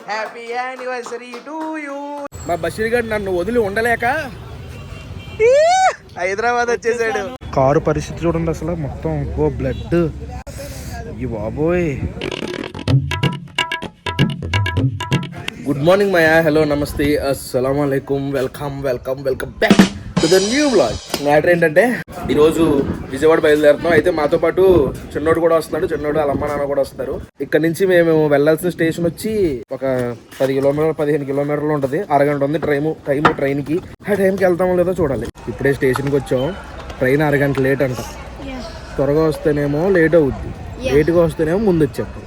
Happy anniversary to you. మా బషీర్ గారు నన్ను వదిలి ఉండలేక హైదరాబాద్ వచ్చేసాడు. కారు పరిస్థితి చూడండి అసలు, మొత్తం ఓ బ్లడ్. ఈ బాబోయ్. గుడ్ మార్నింగ్ మాయా, హలో, నమస్తే, అస్సలాము అలైకుం, welcome welcome welcome back to the new vlog. Matter ఏంటంటే ఈరోజు విజయవాడ బయలుదేరుతున్నాం. అయితే మాతో పాటు చిన్నోడు కూడా వస్తున్నాడు. చిన్నోడు వాళ్ళ అమ్మ నాన్న కూడా వస్తారు. ఇక్కడ నుంచి మేము వెళ్ళాల్సిన స్టేషన్ వచ్చి ఒక 15 కిలోమీటర్లు ఉంటుంది. అరగంట ఉంది ట్రైన్కి. ఆ టైంకి వెళ్తామో లేదో చూడాలి. ఇప్పుడే స్టేషన్కి వచ్చాం. ట్రైన్ అరగంట లేట్ అంట. త్వరగా వస్తేనేమో లేట్ అవుద్ది, లేట్గా వస్తేనేమో ముందు వచ్చేస్తాం.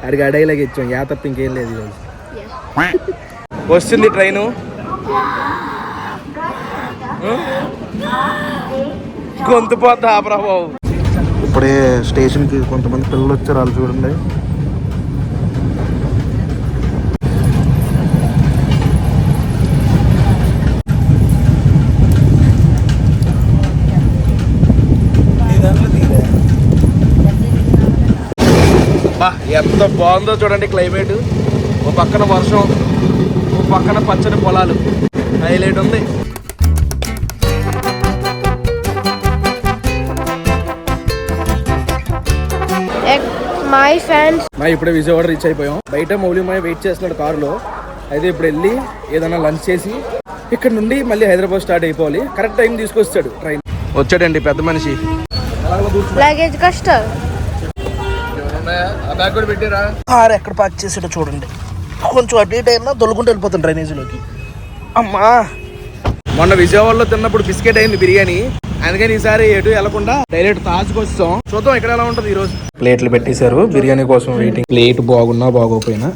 అడిగి అడైలాగా ఇచ్చాం. తప్ప ఇంకేం లేదు ఈరోజు. వస్తుంది ట్రైను. గొంతు పోతా ప్రభావం. ఇప్పుడే స్టేషన్కి కొంతమంది పిల్లలు వచ్చారు, వాళ్ళు చూడండి. ఎంత బాగుందో చూడండి క్లైమేట్. ఓ పక్కన వర్షం, ఓ పక్కన పచ్చని పొలాలు, హైలైట్ ఉంది. మా ఇప్పుడే విజయవాడ రీచ్ అయిపోయాం. బయట మౌలిమాయ వెయిట్ చేస్తున్నాడు కారులో. అయితే ఇప్పుడు వెళ్ళి ఏదైనా లంచ్ చేసి ఇక్కడ నుండి మళ్ళీ హైదరాబాద్ స్టార్ట్ అయిపోవాలి. కరెక్ట్ టైం తీసుకొస్తాడు ట్రైన్. వచ్చాడండి పెద్ద మనిషి. కారు ఎక్కడ పార్క్ చేసాడో చూడండి. కొంచెం అటు ఇటు అయినా దొల్లుకుంటూ వెళ్ళిపోతాను డ్రైనేజీలోకి. అమ్మా, మొన్న విజయవాడలో తిన్నప్పుడు బిస్కెట్ అయింది బిర్యానీ. అందుకని ఈసారి ఎటు వెళ్లకుండా డైరెక్ట్ తాజ్కి వస్తాం. చూద్దాం ఇక్కడ ఎలా ఉంటుంది ఈరోజు. ప్లేట్లు పెట్టేశారు బిర్యానీ కోసం వెయిటింగ్. ప్లేట్ బాగున్నా బాగోపోయినా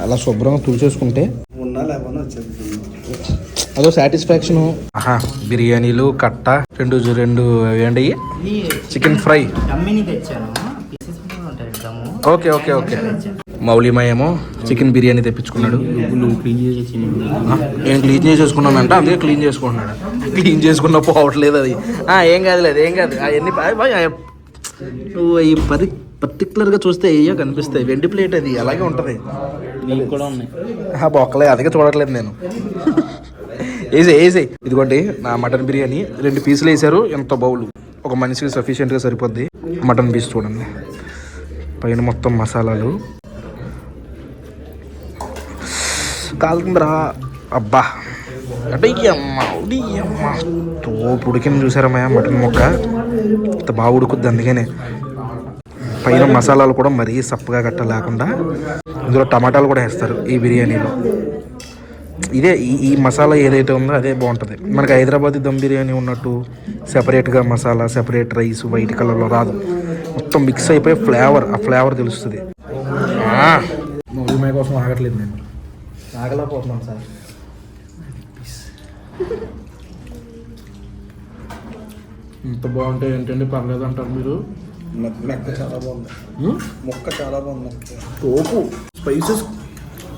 అలా శుభ్రంగా తుడిచేసుకుంటే అదో సాటిస్ఫాక్షన్. బిర్యానీలు కట్ట రెండు ఏంటి chicken fry. Okay okay okay. మౌలిమయేమో చికెన్ బిర్యానీ తెప్పించుకున్నాడు. నేను క్లీన్ చేసేసుకున్నానంట, అందుకే క్లీన్ చేసుకుంటున్నాడు. క్లీన్ చేసుకున్న పోవట్లేదు అది. ఏం కాదులేదు, ఏం కాదు. అవన్నీ నువ్వు ఈ పర్టికులర్గా చూస్తే అయ్యో కనిపిస్తాయి. వెండి ప్లేట్ అది అలాగే ఉంటుంది. కూడా ఉన్నాయి బొక్కలే, అందుకే చూడట్లేదు నేను. వేసే ఇదిగోండి నా మటన్ బిర్యానీ. 2 పీసులు వేసారు. ఎంత బౌలు, ఒక మనిషికి సఫిషియెంట్గా సరిపోద్ది. మటన్ పీస్ చూడండి, పైన మొత్తం మసాలాలు. కాలుతుందిరా అబ్బా. అంటే తోపు ఉడికింది చూసారమ్మా మటన్ ముక్క. అంత బాగా ఉడుకుద్ది. అందుకనే పైన మసాలాలు కూడా మరీ సప్పగా గట్ట లేకుండా ఇందులో టమాటాలు కూడా వేస్తారు ఈ బిర్యానీలో. ఇదే ఈ మసాలా ఏదైతే ఉందో అదే బాగుంటుంది. మనకి హైదరాబాద్ దమ్ బిర్యానీ ఉన్నట్టు సెపరేట్గా మసాలా, సెపరేట్ రైస్ వైట్ కలర్లో రాదు. మొత్తం మిక్స్ అయిపోయి ఆ ఫ్లేవర్ తెలుస్తుంది. మౌలిమాయ కోసం ఆగట్లేదు నేను, ఆగలేకపోతున్నాను సార్. ఇంత బాగుంటే ఏంటంటే పర్లేదు అంటారు మీరు. చాలా బాగుంది మొక్క, చాలా బాగుంది. తోపు స్పైసెస్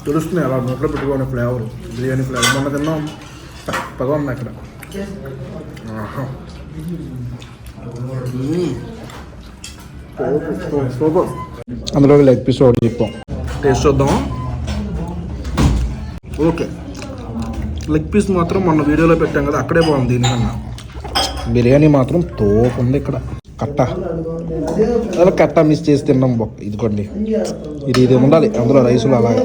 తెలుస్తున్నాయి అలా నోట్లో పెట్టుకోని ఫ్లేవర్, బిర్యానీ ఫ్లేవర్. మొన్న తిన్నాం, చక్కగా ఉంది అక్కడ. సూపర్. అందులో లెగ్ పీస్ ఒకటి చెప్పాం, టేస్ట్ చూద్దాం. ఓకే, లెగ్ పీస్ మాత్రం మొన్న వీడియోలో పెట్టాం కదా, అక్కడే బాగుంది దీనికన్నా. బిర్యానీ మాత్రం తోపు ఉంది. ఇక్కడ కట్ట మిస్ చేసి తిన్నాం. ఇదిగోండి, ఇది ఉండాలి అందులో రైసులు. అలాగే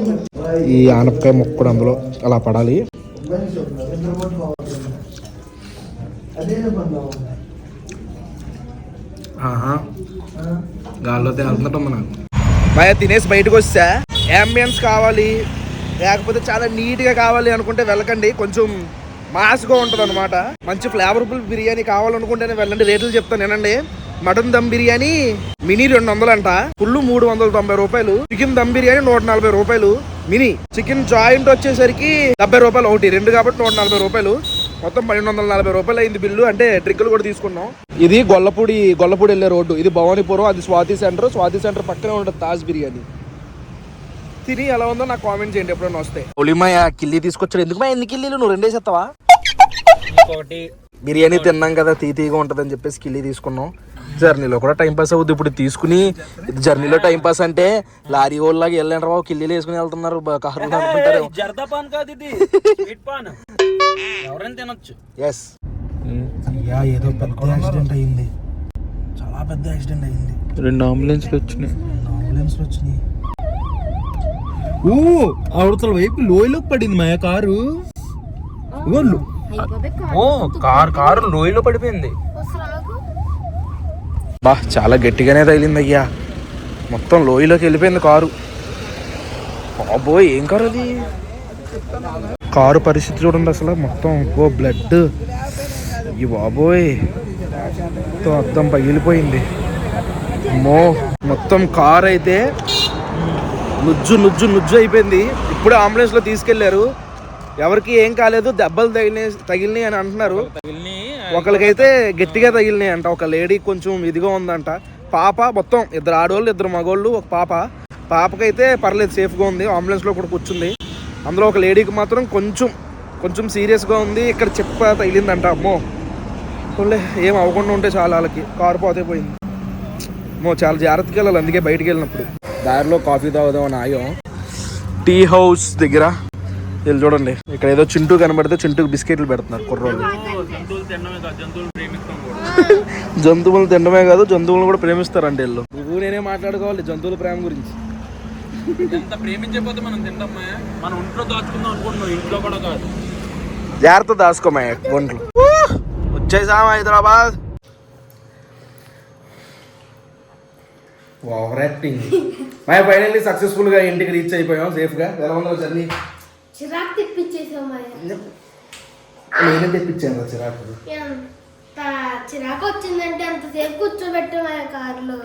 ఈ ఆనపకాయ ముక్క కూడా అందులో అలా పడాలి. గాల్లో తింటున్నాం నాకు. బాగా తినేసి బయటకు వస్తా. అంబియన్స్ కావాలి లేకపోతే చాలా నీట్గా కావాలి అనుకుంటే వెళ్ళకండి, కొంచెం మాస్గా ఉంటుంది అనమాట. మంచి ఫ్లేవర్ఫుల్ బిర్యానీ కావాలనుకుంటేనే వెళ్ళండి. రేట్లు చెప్తాను వినండి. మటన్ దమ్ బిర్యానీ మినీ 200 అంట, ఫుల్ 390 రూపాయలు. చికెన్ దమ్ బిర్యానీ 140 రూపాయలు మినీ. చికెన్ జాయింట్ వచ్చేసరికి 70 రూపాయలు ఒకటి, 2 కాబట్టి 140 రూపాయలు. మొత్తం 1240 రూపాయలు అయింది బిల్లు. అంటే డ్రింకులు కూడా తీసుకున్నాం. ఇది గొల్లపూడి వెళ్ళే రోడ్డు. ఇది భవానీపురం, అది స్వాతి సెంటర్ పక్కనే ఉంటుంది తాజ్ బిర్యానీ. తిని ఎలా ఉందో నాకు కామెంట్ చేయండి ఎప్పుడైనా వస్తే. ఒలిమాయ కిల్లి తీసుకొచ్చాడు. ఎందుకు ఎన్ని కిల్లీలు నువ్వు 2 వేసేస్తావా? బిర్యానీ తిన్నాం కదా తీగా ఉంటుందని చెప్పేసి కిల్లి తీసుకున్నాం. జర్నీలో కూడా టైం పాస్ అవుద్ది. ఇప్పుడు తీసుకుని జర్నీలో టైం పాస్ అంటే లారీ ఓళ్ళలాగా వెళ్ళంటారు బాబు, కిల్లీలు వేసుకుని వెళ్తున్నారు కార్లు అనుకుంటారు. ఎస్ ఏదో పెద్ద యాక్సిడెంట్ అయింది, చాలా పెద్ద యాక్సిడెంట్ అయింది. 2 అంబులెన్స్లు వచ్చినాయి. అవతల వైపు లోయలోకి పడింది మా కారు. కారు లోయలో పడిపోయింది. బా చాలా గట్టిగానే తగిలింది అయ్యా, మొత్తం లోయలోకి వెళ్ళిపోయింది కారు. బాబోయ్ ఏం కారు అది, కారు పరిస్థితి చూడండి అసలు, మొత్తం బ్లడ్. ఈ బాబోయ్ మొత్తం అద్దం పగిలిపోయింది. మొత్తం కారు అయితే నుజ్జు నుజ్జు నుజ్జు అయిపోయింది. ఇప్పుడే అంబులెన్స్లో తీసుకెళ్లారు, ఎవరికి ఏం కాలేదు, దెబ్బలు తగిలినాయి అని అంటున్నారు. ఒకరికైతే గట్టిగా తగిలినాయి అంట, ఒక లేడీ కొంచెం ఇదిగా ఉందంట. పాప మొత్తం 2 ఆడవాళ్ళు 2 మగవాళ్ళు, ఒక పాపకైతే పర్లేదు, సేఫ్గా ఉంది, అంబులెన్స్లో కూడా కూర్చుంది. అందులో ఒక లేడీకి మాత్రం కొంచెం సీరియస్గా ఉంది, ఇక్కడ చెప్ప తగిలిందంట. అమ్మో ఏం అవ్వకుండా ఉంటే చాలా, వాళ్ళకి కారు పోతే పోయింది. చాలా జాగ్రత్తగా వెళ్ళాలి, అందుకే బయటికి వెళ్ళినప్పుడు. దారిలో కాఫీ తాగుదామని ఆగాం టీ హౌస్ దగ్గర. వీళ్ళు చూడండి, ఇక్కడ ఏదో చింటూ కనబడితే చింటూకి బిస్కెట్లు పెడుతున్నారు కుర్రోళ్ళు. జంతువులు తినడమే కాదు, జంతువులను కూడా ప్రేమిస్తారంటే వీళ్ళు. నువ్వు నేనే మాట్లాడుకోవాలి జంతువుల ప్రేమ గురించి. ప్రేమించకపోతే మనం తింటామా, మనం ఇంట్లో దాచుకుందాం అనుకుంటున్నాం, ఇంట్లో కూడా కాదు. జాగ్రత్త దాచుకోమాయ ఒంట్లు. వచ్చేసాం Hyderabad. Over acting. My finally successful గా ఇంటికి రీచ్ అయిపోయాం సేఫ్ గా. ఎలా ఉందో జర్నీ? చిరాకు తెప్పించేసాం. నేనే తెప్పించాను చిరాకు. చిరాకు వచ్చిందంటే అంతసేపు కూర్చోబెట్టాం కారులో.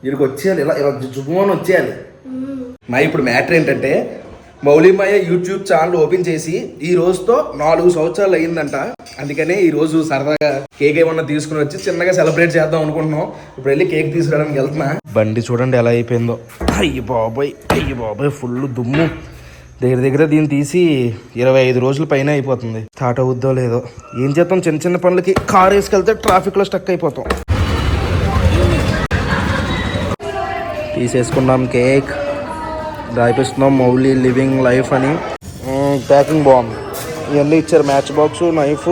వీడికి వచ్చేయాలి, ఇలా జుమ్మని వచ్చేయాలి. మా ఇప్పుడు మ్యాటర్ ఏంటంటే, మౌలిమయ్య యూట్యూబ్ ఛానల్ ఓపెన్ చేసి ఈ రోజుతో 4 సంవత్సరాలు అయ్యిందంట. అందుకనే ఈ రోజు సరదాగా కేక్ ఏమన్నా తీసుకుని వచ్చి చిన్నగా సెలబ్రేట్ చేద్దాం అనుకుంటున్నాం. ఇప్పుడు వెళ్ళి కేక్ తీసుకురావడానికి వెళ్తున్నా. బండి చూడండి ఎలా అయిపోయిందో. అయ్యి బాబాయ్ ఫుల్ దుమ్ము. దగ్గర దీన్ని తీసి 25 రోజుల పైన అయిపోతుంది. స్టార్ట్ అవుద్దో లేదో. ఏం చేద్దాం, చిన్న పనులకి కారు వేసుకెళ్తే ట్రాఫిక్లో స్టక్ అయిపోతాం. తీసేసుకున్నాం కేక్, రాయిపిస్తున్నాం మౌలి లివింగ్ లైఫ్ అని. ప్యాకింగ్ బాగుంది. ఇవన్నీ ఇచ్చారు, మ్యాచ్ బాక్స్, నైఫ్,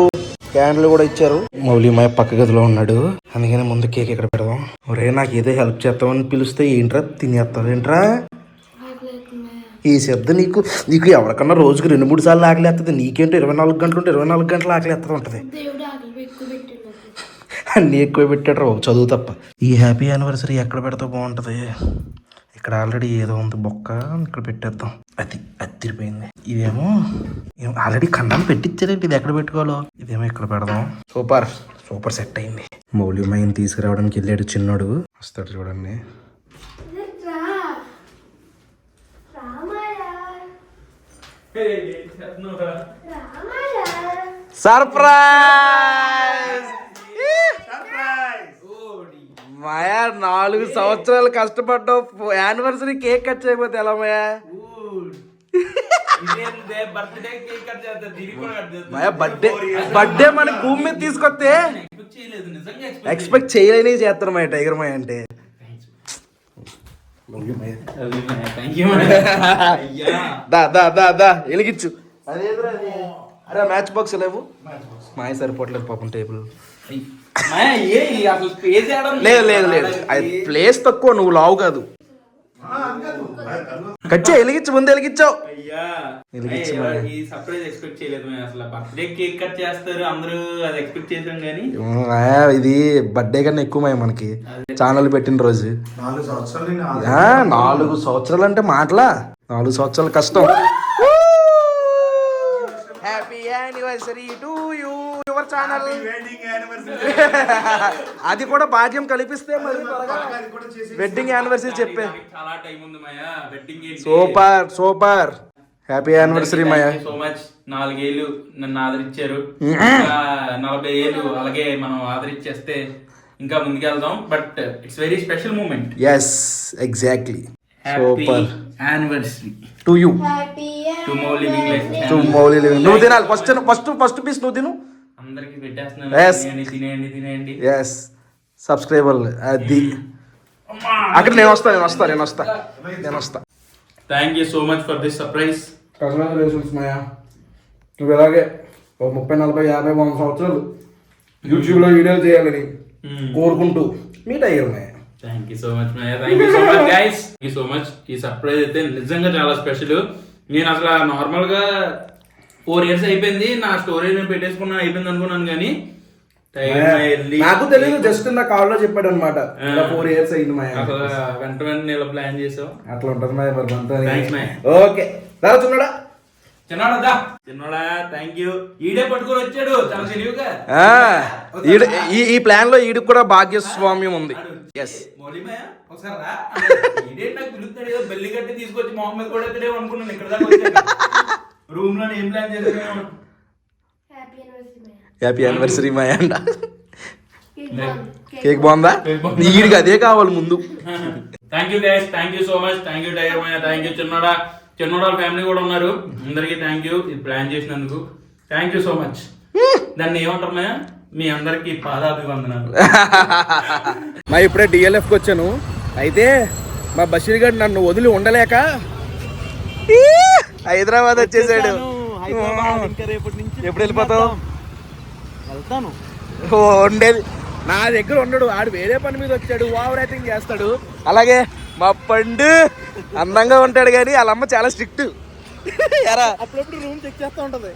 క్యాండిల్ కూడా ఇచ్చారు. మౌలి మా పక్క గదిలో ఉన్నాడు, అందుకని ముందు కేక్ ఇక్కడ పెడదాం. ఒరే నాకు ఏదో హెల్ప్ చేస్తామని పిలిస్తే ఏంట్రా తినేస్తావు ఏంట్రా? ఈ శబ్దం నీకు ఎవరికన్నా రోజుకి 2-3 సార్లు ఆకలేస్తుంది. నీకేంటో 24 గంటలు ఉంటే 24 గంటలు ఆకలేస్తూ ఉంటుంది. అన్నీ ఎక్కువ పెట్టాడు చదువు తప్ప. ఈ హ్యాపీ యానివర్సరీ ఎక్కడ పెడితే బాగుంటుంది? ఇక్కడ ఆల్రెడీ ఏదో ఉంది బొక్క, ఇక్కడ పెట్టేద్దాం. అది అదిరిపోయింది. ఇదేమో ఆల్రెడీ ఖండాన్ని పెట్టించారంటే ఇది ఎక్కడ పెట్టుకోవాలో, ఇదేమో ఇక్కడ పెడదాం. సూపర్ సెట్ అయింది. మౌలి మైన్ తీసుకురావడానికి వెళ్ళాడు చిన్నోడు, వస్తాడు చూడండి. సర్ప్రైజ్! మాయా 4 సంవత్సరాలు కష్టపడ్డావు, యానివర్సరీ కేక్ కట్ చేయకపోతే ఎలా మాయా? మాయా బర్త్డే మన భూమి మీద తీసుకొస్తే ఎక్స్పెక్ట్ చేయలేని చేస్తారు మాయ టైగర్ మాయ అంటే. దా వెలిగించు. అరే మ్యాచ్ బాక్స్ లేవు, మాయ సరిపోవట్లేదు పాపం టేబుల్. లేదు ప్లేస్ తక్కువ, నువ్వు లావు కాదు. కచ్చా వెలిగించు, ముందు వెలిగించావు. ఇది బర్త్డే కన్నా ఎక్కువ మనకి ఛానల్ పెట్టిన రోజు. 4 సంవత్సరాలు అంటే మాటలా, 4 సంవత్సరాలు కష్టం. Happy anniversary to you your channel. అది కూడా భాగ్యం కల్పిస్తే మరి వెడ్డింగ్ యానివర్సరీ చెప్పే. Super happy anniversary Maya. So much. 4 ఏళ్ళు నన్ను ఆదరించారు, 40 ఏళ్ళు అలాగే మనం ఆదరించేస్తే ఇంకా ముందుకెళ్దాం. But it's very special moment. Yes exactly. Super anniversary to you, to Mouli living life. నువ్వు తినాలి ఫస్ట్ పీస్, నువ్వు తిను. అందరికి పెట్టేస్తున్నాను. Yes. తినేయండి. ఎస్ సబ్స్క్రైబర్లు అది అక్కడ నేను వస్తా thank you so much for this surprise. Congratulations Maya. నువ్వు ఇలాగే ఒక 30, 40, 50, 100 సంవత్సరాలు యూట్యూబ్లో వీడియోలు చేయాలని కోరుకుంటూ మీట్ అయ్యారు Maya. Thank you so much Maya. Thank you so much guys. Thank you so much. ఈ సర్ప్రైజ్ అయితే నిజంగా చాలా స్పెషల్. నేను అసలు నార్మల్ గా 4 years అయిపోయింది నా స్టోరీ నేను పెట్టేసుకున్నాను అయిపోయింది అనుకున్నాను కానీ నాకు తెలియదు, జస్ట్ నా కాల్ లో చెప్పాడు అనమాట 4 years అయింది మాయా. అసలు వెంటనే ఇలా ప్లాన్ చేసావు. అట్లా ఉంటుంది మాయా మరి Thanks, మాయా. ఓకే చున్నాడా చిన్నోడా థ్యాంక్ యూ. ఈడే పట్టుకొని వచ్చాడు చాలా తెలివిగా. ఈ ప్లాన్ లో ఈడికి కూడా భాగ్యస్వామ్యం ఉంది. ఎస్ మౌలిమయ్య ఒకసారి రా. ఈడే నాకు పిలుస్తాడు ఏదో బెల్లి కట్టి తీసుకొచ్చి మొహం మీద కూడా ఎత్తడేమో అనుకున్నాను. ఇక్కడ దాకా వచ్చాను. రూమ్ లో ఏం ప్లాన్ చేశాను. హ్యాపీ యానివర్సరీ మాయా అంట. కేక్ కేక్ బాగుందా? ఈడికి అదే కావాలి ముందు. Thank you guys. Thank you so much. Thank you tiger Maya. Thank you చిన్నోడా ఫ్యామిలీ కూడా ఉన్నారు. అందరికీ థ్యాంక్ యూ ఇది ప్లాన్ చేసినందుకు. Thank you so much. దాన్ని ఏమంటారు మాయా? మీ అందరికి పాదాభివందనాలు. మా ఇప్పుడే డిఎల్ఎఫ్కి వచ్చాను. అయితే మా బషీర్ గారు నన్ను వదిలి ఉండలేక హైదరాబాద్ వచ్చేసాడు. ఎప్పుడు వెళ్ళిపోతావు? వెళ్తాను. ఉండేది నా దగ్గర ఉండడు, ఆడు వేరే పని మీద వచ్చాడు, ఓవర్ యాక్టింగ్ చేస్తాడు. అలాగే మా పండు అందంగా ఉంటాడు కానీ వాళ్ళ అమ్మ చాలా స్ట్రిక్ట్. ఎరా అప్పుడప్పుడు రూమ్ చెక్ చేస్తూ ఉంటది.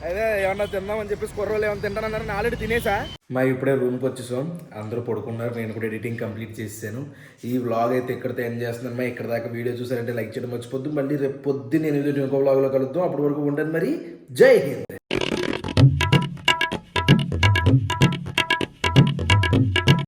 అదే ఏమన్నా తిందామని చెప్పేసి కుర్రోలు ఏమన్నా తింటానన్నారని ఆల్రెడీ తినేసా. మా ఇప్పుడే రూమ్కి వచ్చేసాం, అందరూ పడుకున్నారు, నేను కూడా ఎడిటింగ్ కంప్లీట్ చేసాను. ఈ వ్లాగ్ అయితే ఇక్కడితో ఎండ్ చేస్తున్నాను. మా ఇక్కడ దాకా వీడియో చూసారంటే లైక్ చేయడం మర్చిపోద్దు. మళ్ళీ రేపు పొద్దున్న 8 ఇంకో వ్లాగ్లో కలుద్దాం. అప్పటి వరకు ఉంటాను మరి. జై హింద్.